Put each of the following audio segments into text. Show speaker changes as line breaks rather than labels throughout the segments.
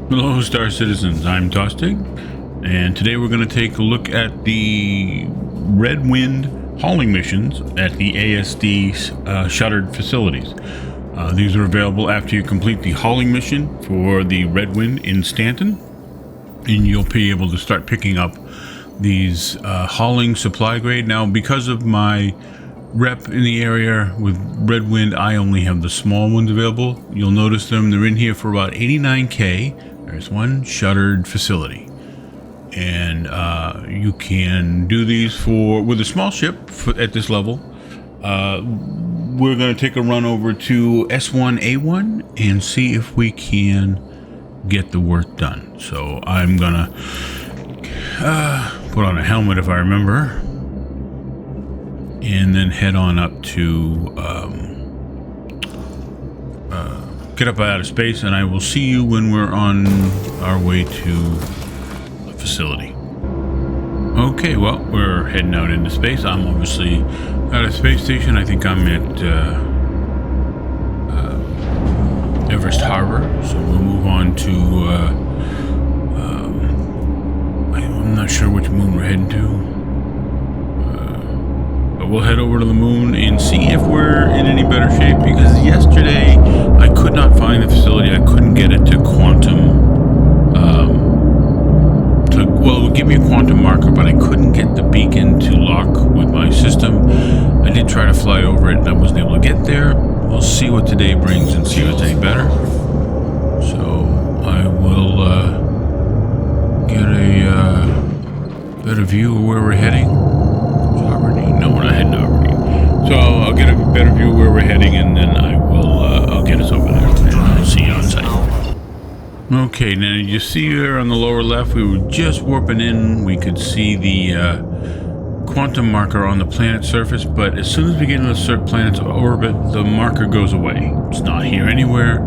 Hello, Star Citizens. I'm Tostig, and today we're going to take a look at the Red Wind hauling missions at the ASD shuttered facilities. These are available after you complete the hauling mission for the Red Wind in Stanton, and you'll be able to start picking up these hauling supply grade. Now, because of my rep in the area with Red Wind, I only have the small ones available. You'll notice them. They're in here for about 89k. There's one shuttered facility, and you can do these with a small ship at this level. We're going to take a run over to S1A1 and see if we can get the work done. So I'm going to put on a helmet if I remember, and then head on up to get up out of space, and I will see you when we're on our way to the facility. Okay, well, we're heading out into space. I'm obviously at a space station. I think I'm at Everest Harbor, so we'll move on to I'm not sure which moon we're heading to. We'll head over to the moon and see if we're in any better shape, because yesterday I could not find the facility. I couldn't get it to quantum. Well, it would give me a quantum marker, but I couldn't get the beacon to lock with my system. I did try to fly over it and I wasn't able to get there. We'll see what today brings and see if it's any better. So I will get a better view of where we're heading. No, we're not heading to Aberdeen. So I'll get a better view of where we're heading, and then I'll get us over there, and I'll see you on site. Okay, now you see here on the lower left, we were just warping in. We could see the quantum marker on the planet's surface, but as soon as we get into the planet's orbit, the marker goes away. It's not here anywhere,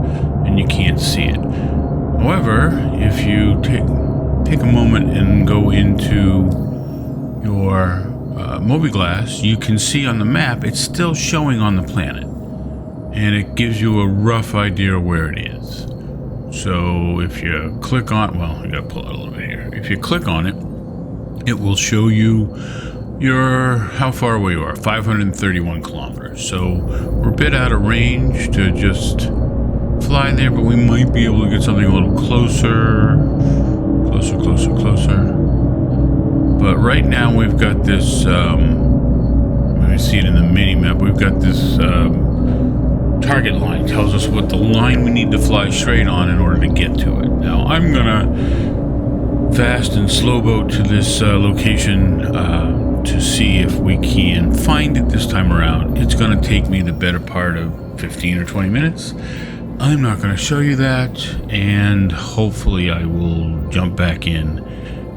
and you can't see it. However, if you take a moment and go into your Mobiglass, you can see on the map it's still showing on the planet, and it gives you a rough idea of where it is. So if you click on, well, you gotta pull it a little bit here. If you click on it, it will show you how far away you are, 531 kilometers. So we're a bit out of range to just fly there, but we might be able to get something a little closer. But right now we've got this, let me see it in the mini map, we've got this target line. Tells us what the line we need to fly straight on in order to get to it. Now I'm gonna fast and slow boat to this location to see if we can find it this time around. It's gonna take me the better part of 15 or 20 minutes. I'm not gonna show you that, and hopefully I will jump back in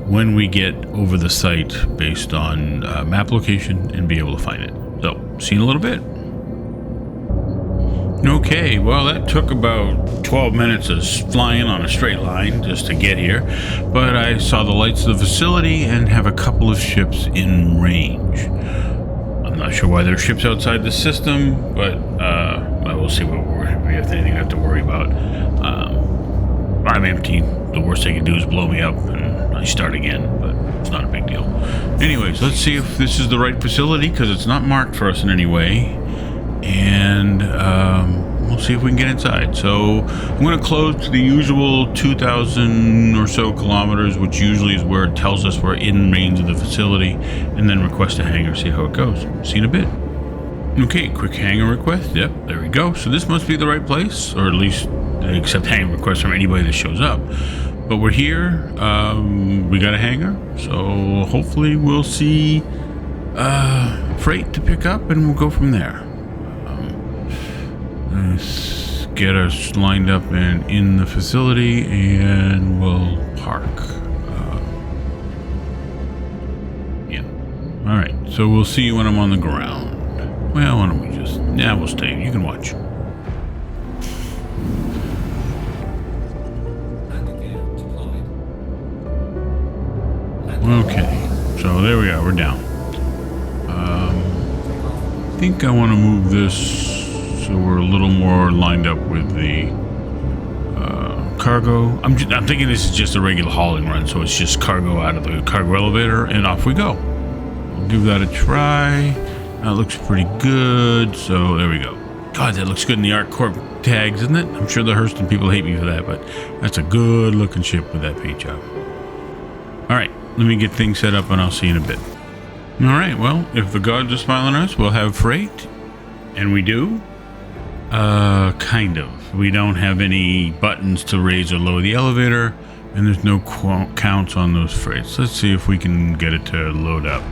when we get over the site based on map location and be able to find it. So, see you in a little bit. Okay, well, that took about 12 minutes of flying on a straight line just to get here, but I saw the lights of the facility and have a couple of ships in range. I'm not sure why there are ships outside the system, but we'll see if we have anything I have to worry about. I'm empty. The worst they can do is blow me up and I start again, but it's not a big deal. Anyways, let's see if this is the right facility, because it's not marked for us in any way, and we'll see if we can get inside. So I'm going to close to the usual 2,000 or so kilometers, which usually is where it tells us we're in range of the facility, and then request a hangar, see how it goes. See you in a bit. Okay, quick hangar request. Yep, there we go. So this must be the right place, or at least accept hangar requests from anybody that shows up. But we're here. We got a hangar, so hopefully we'll see freight to pick up, and we'll go from there. Let's get us lined up and in the facility, and we'll park. Yeah. All right. So we'll see you when I'm on the ground. Well, why don't we just? Yeah, we'll stay. You can watch. Okay, so there we are, we're down. I think I want to move this so we're a little more lined up with the cargo. I'm thinking this is just a regular hauling run, so it's just cargo out of the cargo elevator, and off we go. We'll give that a try. That looks pretty good, so there we go. God, that looks good in the ArcCorp tags, isn't it? I'm sure the Hurston people hate me for that, but that's a good looking ship with that paint job. All right, let me get things set up, and I'll see you in a bit. All right, well, if the gods are smiling on us, we'll have freight, and we do. Kind of. We don't have any buttons to raise or lower the elevator, and there's no counts on those freights. Let's see if we can get it to load up.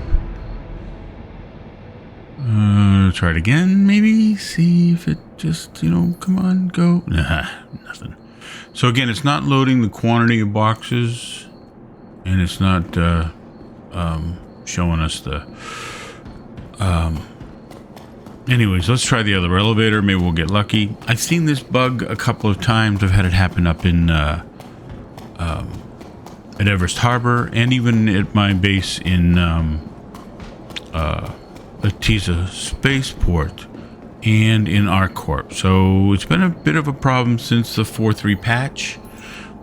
Try it again, maybe? See if it just, you know, come on, go. Nah, nothing. So again, it's not loading the quantity of boxes, and it's not showing us the... Anyways, let's try the other elevator. Maybe we'll get lucky. I've seen this bug a couple of times. I've had it happen up in at Everest Harbor, and even at my base in Atiza Spaceport and in ArcCorp. So it's been a bit of a problem since the 4.3 patch,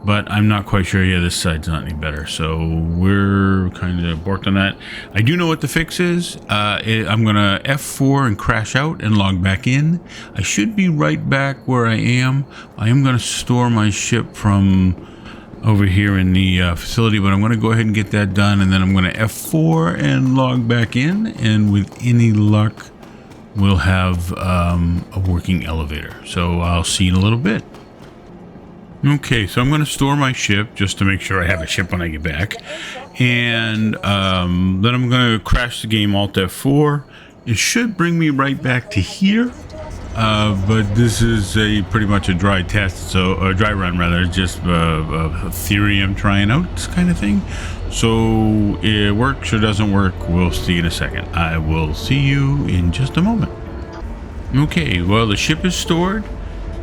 but I'm not quite sure. Yeah, this side's not any better, so we're kind of borked on that. I do know what the fix is. I'm gonna F4 and crash out and log back in. I should be right back where I am. I am gonna store my ship from over here in the facility, but I'm going to go ahead and get that done, and then I'm going to F4 and log back in, and with any luck we'll have a working elevator. So I'll see you in a little bit. Okay, so I'm going to store my ship just to make sure I have a ship when I get back, and then I'm going to crash the game Alt F4. It should bring me right back to here. But this is pretty much a dry test, so a dry run rather, just a theory I'm trying out kind of thing. So it works or doesn't work, we'll see in a second. I will see you in just a moment. Okay, well, the ship is stored,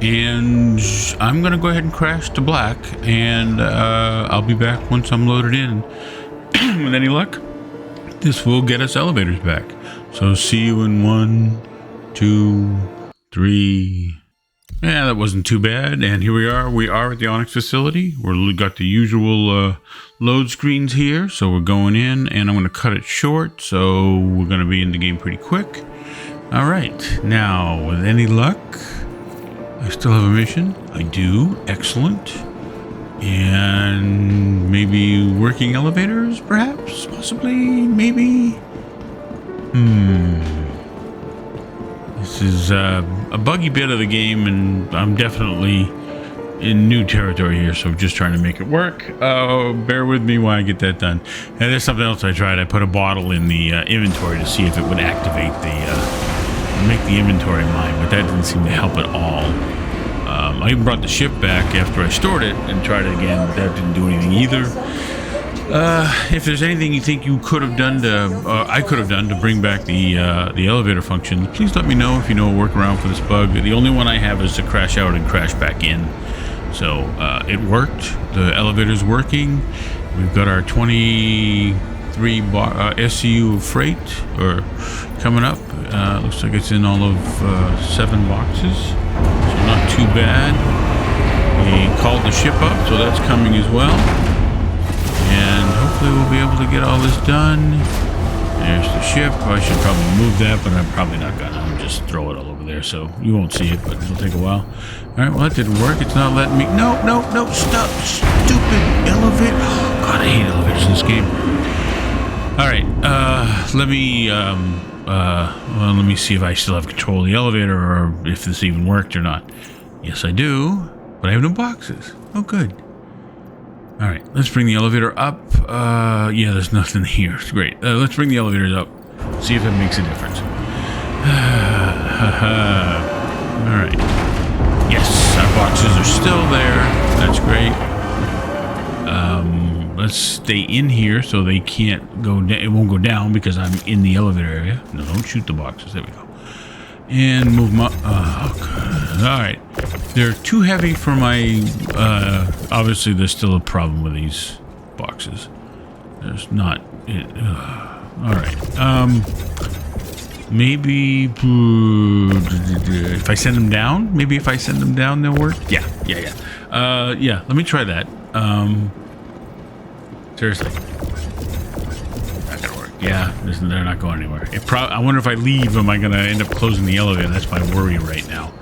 and I'm gonna go ahead and crash to black, and I'll be back once I'm loaded in. With any luck, this will get us elevators back. So see you in 1, 2, 3. Yeah, that wasn't too bad. And here we are. We are at the Onyx facility. We've got the usual load screens here. So we're going in, and I'm going to cut it short. So we're going to be in the game pretty quick. All right. Now, with any luck, I still have a mission. I do. Excellent. And maybe working elevators, perhaps? Possibly? Maybe? This is a buggy bit of the game, and I'm definitely in new territory here, so I'm just trying to make it work. Bear with me while I get that done. And there's something else I tried. I put a bottle in the inventory to see if it would activate make the inventory mine, but that didn't seem to help at all. I even brought the ship back after I stored it and tried it again, but that didn't do anything either. If there's anything you think you could have done I could have done to bring back the elevator function, please let me know if you know a workaround for this bug. The only one I have is to crash out and crash back in. So it worked. The elevator's working. We've got our 23 SCU of freight coming up. Looks like it's in all of 7 boxes, so not too bad. We called the ship up, so that's coming as well. And hopefully we'll be able to get all this done. There's the ship. I should probably move that, but I'm probably not gonna. I'll just throw it all over there, so you won't see it, but it'll take a while. All right, well, that didn't work. It's not letting me. No, stop, stupid elevator. Oh, God, I hate elevators in this game. All right, let me see if I still have control of the elevator, or if this even worked or not. Yes, I do, but I have no boxes. Oh, good. All right, let's bring the elevator up. Yeah, there's nothing here. It's great. Let's bring the elevators up. See if it makes a difference. All right. Yes, our boxes are still there. That's great. Let's stay in here so they can't go down. It won't go down because I'm in the elevator area. No, don't shoot the boxes. There we go. And move my... Oh, God. All right. They're too heavy for my... obviously, there's still a problem with these boxes. There's not... all right. Maybe... If I send them down? Maybe if I send them down, they'll work? Yeah. Yeah, let me try that. Seriously. Not gonna work. Yeah, they're not going anywhere. I wonder if I leave, am I gonna end up closing the elevator? That's my worry right now.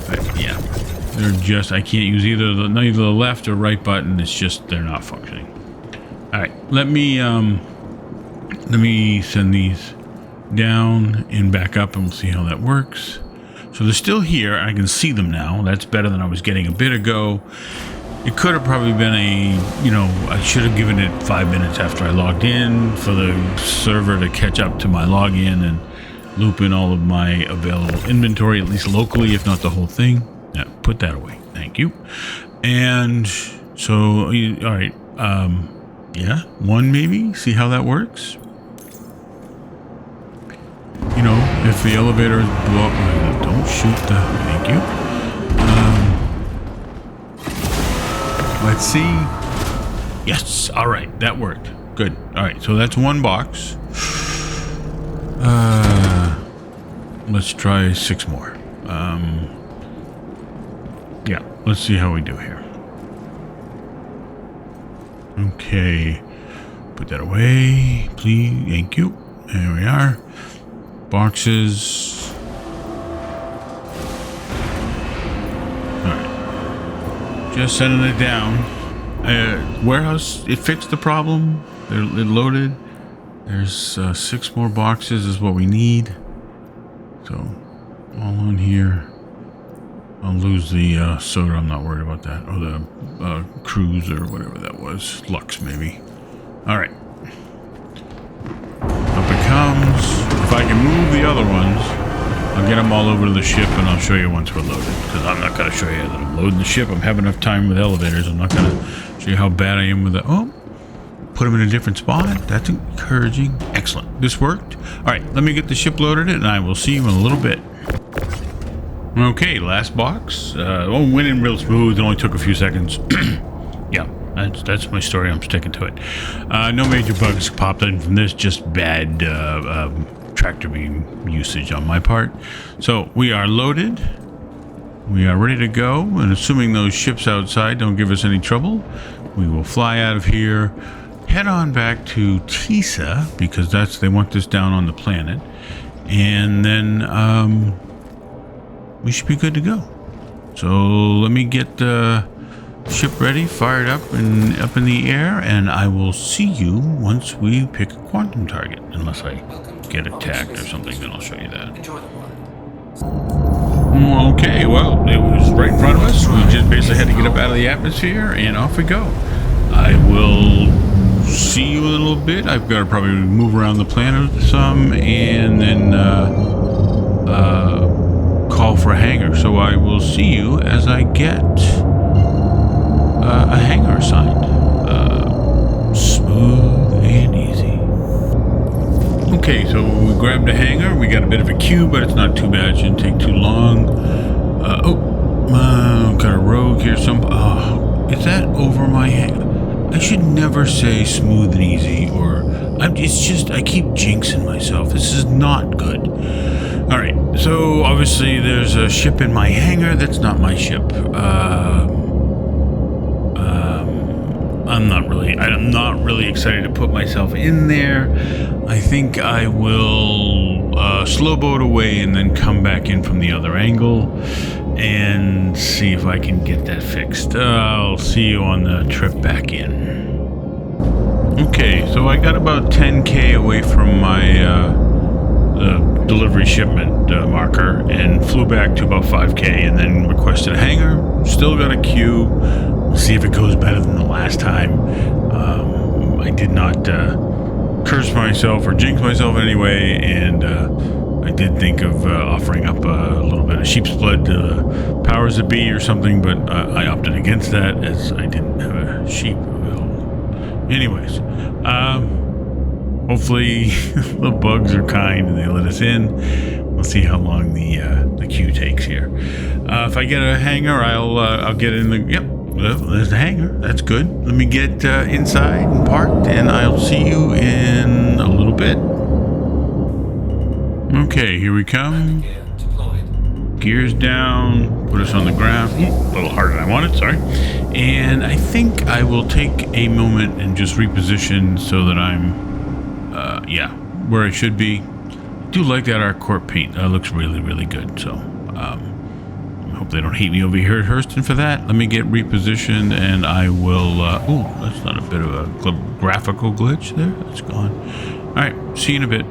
But yeah, they're just, I can't use either the left or right button. It's just, they're not functioning. All right, let me send these down and back up, and we'll see how that works. So they're still here. I can see them now. That's better than I was getting a bit ago. It could have probably been I should have given it 5 minutes after I logged in for the server to catch up to my login and loop in all of my available inventory, at least locally, if not the whole thing. Yeah, put that away. Thank you. And so, all right. Yeah, one maybe. See how that works. If the elevator is blocked, don't shoot the. Thank you. Let's see. Yes. All right, that worked. Good. All right, so that's one box. Let's try 6 more. Yeah. Let's see how we do here. Okay. Put that away, please. Thank you. There we are. Boxes. Alright. Just sending it down. Warehouse, it fixed the problem. It loaded. There's 6 more boxes is what we need. So, all on here. I'll lose the soda. I'm not worried about that. Or the cruise or whatever that was. Lux, maybe. Alright. Up it comes. If I can move the other ones, I'll get them all over to the ship and I'll show you once we're loaded. Because I'm not going to show you that I'm loading the ship. I'm having enough time with elevators. I'm not going to show you how bad I am with it. Oh, put them in a different spot. That's encouraging. Excellent. This worked. All right, let me get the ship loaded and I will see you in a little bit. Okay, last box. Went in real smooth. It only took a few seconds. Yeah. That's my story. I'm sticking to it. No major bugs popped in from this, just bad tractor beam usage on my part. So we are loaded. We are ready to go. And assuming those ships outside don't give us any trouble, we will fly out of here, head on back to Tisa, because they want this down on the planet. And then we should be good to go. So let me get the ship ready, fired up and up in the air, and I will see you once we pick a quantum target. Unless I get attacked or something, then I'll show you that. Okay, well, it was right in front of us. We just basically had to get up out of the atmosphere, and off we go. I will see you in a little bit. I've got to probably move around the planet some, and then call for a hangar. So I will see you as I get a hangar assigned. Smooth and easy. Okay, so we grabbed a hangar. We got a bit of a queue, but it's not too bad. It shouldn't take too long. Got a rogue here. Is that over my head? I should never say smooth and easy, I keep jinxing myself. This is not good. All right, so obviously there's a ship in my hangar. That's not my ship. I'm not really excited to put myself in there. I think I will slow boat away and then come back in from the other angle and see if I can get that fixed. I'll see you on the trip back in. Okay, so I got about 10K away from my delivery shipment marker and flew back to about 5K and then requested a hangar. Still got a queue. We'll see if it goes better than the last time. I did not curse myself or jinx myself anyway, and I did think of offering up a little bit of sheep's blood to the powers that be or something, but I opted against that as I didn't have a sheep available. Anyways, hopefully the bugs are kind and they let us in. We'll see how long the queue takes here. If I get a hangar, I'll get in the. Yep, there's the hangar. That's good. Let me get inside and parked, and I'll see you in a little bit. Okay, here we come. Gears down. put us on the ground. A little harder than I wanted, sorry. And I think I will take a moment and just reposition so that I'm, yeah, where I should be. I do like that Art Court paint. That looks really, really good. So, I hope they don't hate me over here at Hurston for that. Let me get repositioned and I will, oh, that's not a bit of a graphical glitch there. That's gone. All right, see you in a bit.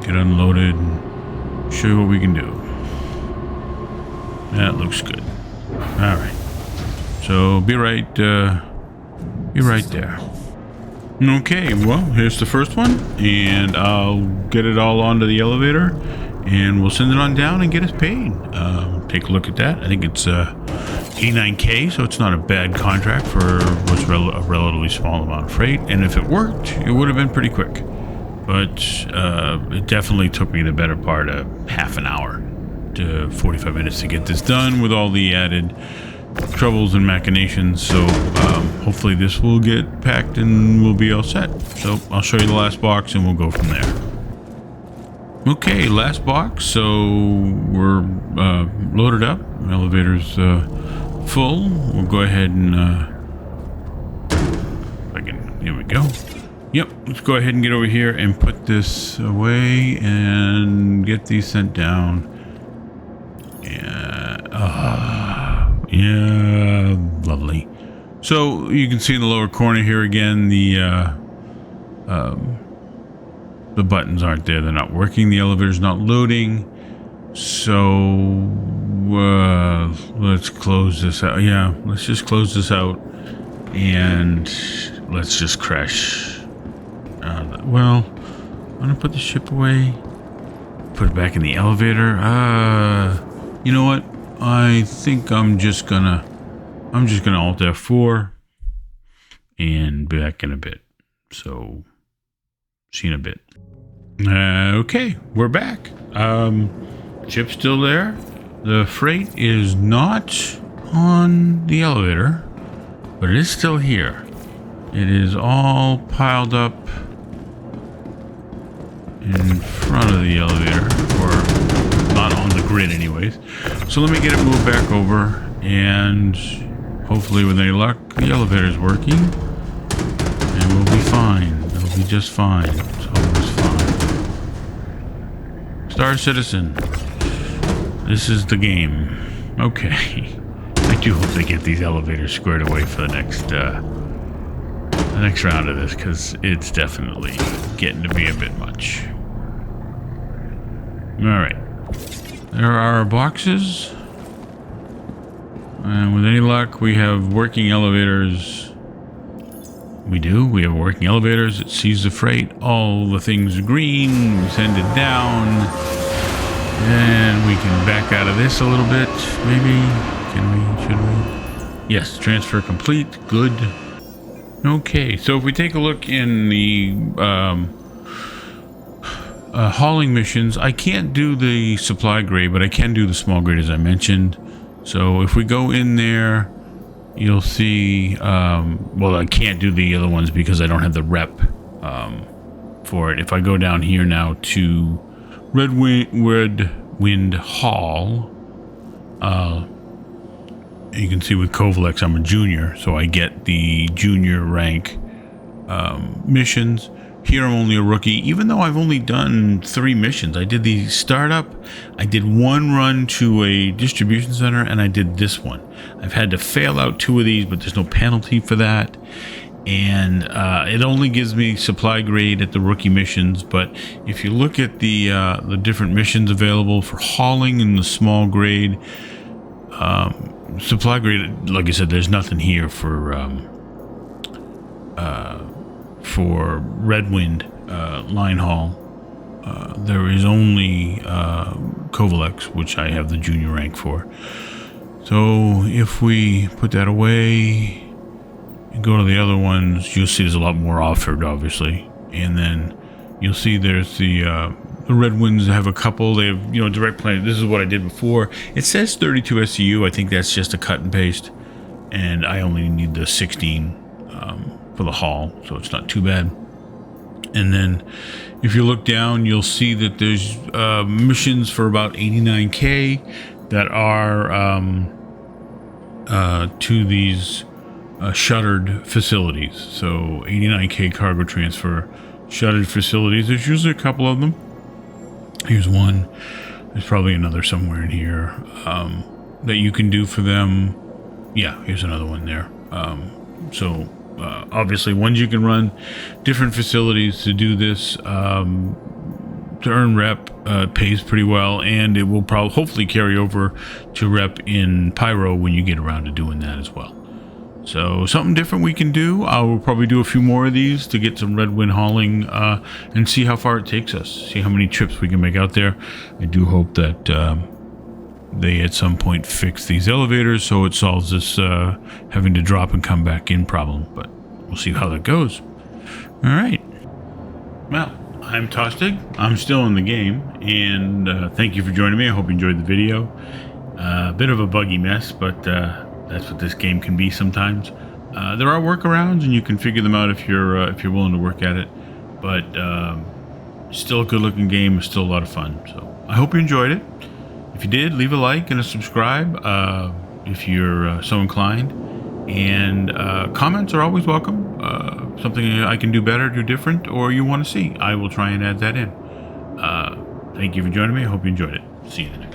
Get unloaded and show you what we can do. That looks good. All right. So be right there. Okay, well, here's the first one, and I'll get it all onto the elevator, and we'll send it on down and get us paid. Take a look at that. I think it's 89K, so it's not a bad contract for what's a relatively small amount of freight. And if it worked, it would have been pretty quick. But it definitely took me the better part of half an hour to 45 minutes to get this done with all the added troubles and machinations. So hopefully this will get packed and we'll be all set. So I'll show you the last box and we'll go from there. Okay, last box. So we're loaded up. Elevator's full. We'll go ahead and here we go. Yep, let's go ahead and get over here and put this away and get these sent down. Yeah, lovely. So you can see in the lower corner here again, the buttons aren't there. They're not working. The elevator's not loading. So let's close this out. Yeah, let's just close this out and let's just crash. Well, I'm gonna put the ship away. Put it back in the elevator. You know what? I think I'm just gonna Alt F4 and be back in a bit. So, see you in a bit. Okay, we're back. Ship's still there. The freight is not on the elevator, but it is still here. It is all piled up in front of the elevator, or not on the grid anyways. So let me get it moved back over, and hopefully with any luck the elevator's working and we'll be fine. It'll be just fine. It's always fine. Star Citizen, this is the game. Okay, I do hope they get these elevators squared away for the next round of this, because it's definitely getting to be a bit much. Alright, there are our boxes, and with any luck we have working elevators. We have working elevators. It sees the freight, all the things are green, we send it down, and we can back out of this a little bit, maybe. Should we? Yes, transfer complete, good. Okay, so if we take a look in the hauling missions, I can't do the supply grade, but I can do the small grade as I mentioned. So if we go in there, you'll see, well, I can't do the other ones because I don't have the rep for it. If I go down here now to Red Wind Hall, you can see with Kovalex I'm a junior, so I get the junior rank missions. Here I'm only a rookie, even though I've only done 3 missions. I did the startup, I did 1 run to a distribution center, and I did this one. I've had to fail out 2 of these, but there's no penalty for that. And it only gives me supply grade at the rookie missions. But if you look at the different missions available for hauling in the small grade, supply grade, like I said, there's nothing here for Red Wind line haul. There is only Kovalex, which I have the junior rank for. So if we put that away and go to the other ones, you'll see there's a lot more offered, obviously. And then you'll see there's the Red Winds have a couple. They have, direct plane. This is what I did before. It says 32 SCU. I think that's just a cut and paste. And I only need the 16 for the haul, so it's not too bad. And then if you look down, you'll see that there's missions for about 89K. that are to these shuttered facilities. So 89K cargo transfer shuttered facilities. There's usually a couple of them. Here's one. There's probably another somewhere in here that you can do for them. Yeah, here's another one there. Obviously, ones you can run different facilities to do this. To earn rep pays pretty well, and it will probably hopefully carry over to rep in Pyro when you get around to doing that as well. So something different we can do. I will probably do a few more of these to get some red wind hauling and see how far it takes us, see how many trips we can make out there. I do hope that they at some point fix these elevators so it solves this having to drop and come back in problem, but we'll see how that goes. All right. Well, I'm Tostig. I'm still in the game, and thank you for joining me. I hope you enjoyed the video. A bit of a buggy mess, but that's what this game can be sometimes. There are workarounds, and you can figure them out if you're willing to work at it. But still a good-looking game. It's still a lot of fun. So I hope you enjoyed it. If you did, leave a like and a subscribe if you're so inclined. And comments are always welcome. Something I can do better, do different, or you want to see, I will try and add that in. Thank you for joining me. I hope you enjoyed it. See you then.